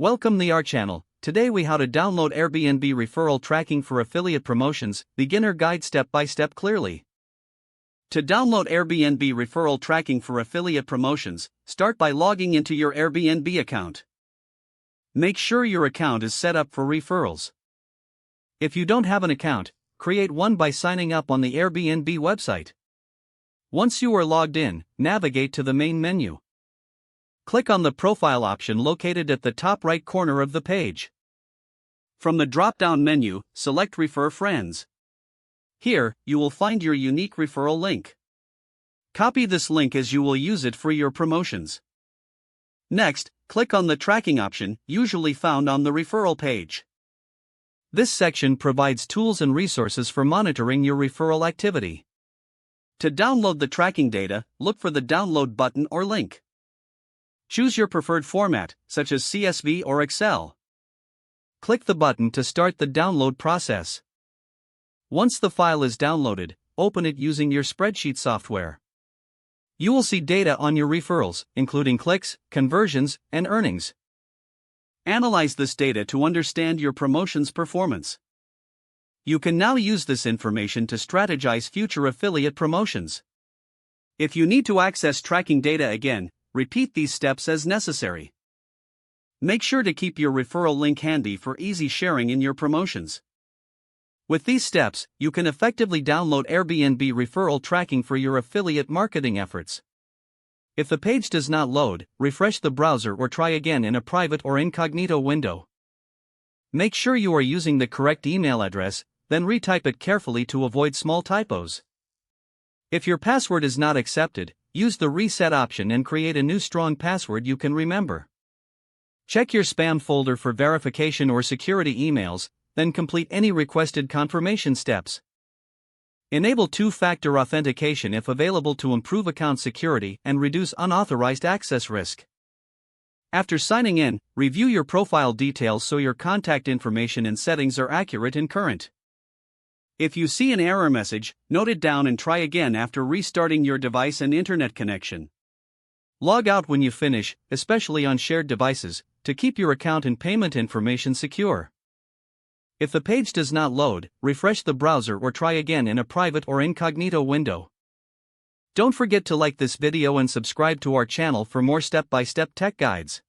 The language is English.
Welcome to our channel. Today we how to download Airbnb referral tracking for affiliate promotions, beginner guide step by step clearly. To download Airbnb referral tracking for affiliate promotions, start by logging into your Airbnb account. Make sure your account is set up for referrals. If you don't have an account, create one by signing up on the Airbnb website. Once you are logged in, navigate to the main menu. Click on the profile option located at the top right corner of the page. From the drop-down menu, select Refer Friends. Here, you will find your unique referral link. Copy this link as you will use it for your promotions. Next, click on the tracking option, usually found on the referral page. This section provides tools and resources for monitoring your referral activity. To download the tracking data, look for the download button or link. Choose your preferred format, such as CSV or Excel. Click the button to start the download process. Once the file is downloaded, open it using your spreadsheet software. You will see data on your referrals, including clicks, conversions, and earnings. Analyze this data to understand your promotion's performance. You can now use this information to strategize future affiliate promotions. If you need to access tracking data again, repeat these steps as necessary. Make sure to keep your referral link handy for easy sharing in your promotions. With these steps, you can effectively download Airbnb referral tracking for your affiliate marketing efforts. If the page does not load, refresh the browser or try again in a private or incognito window. Make sure you are using the correct email address, then retype it carefully to avoid small typos. If your password is not accepted, use the reset option and create a new strong password you can remember. Check your spam folder for verification or security emails, then complete any requested confirmation steps. Enable two-factor authentication if available to improve account security and reduce unauthorized access risk. After signing in, review your profile details so your contact information and settings are accurate and current. If you see an error message, note it down and try again after restarting your device and internet connection. Log out when you finish, especially on shared devices, to keep your account and payment information secure. If the page does not load, refresh the browser or try again in a private or incognito window. Don't forget to like this video and subscribe to our channel for more step-by-step tech guides.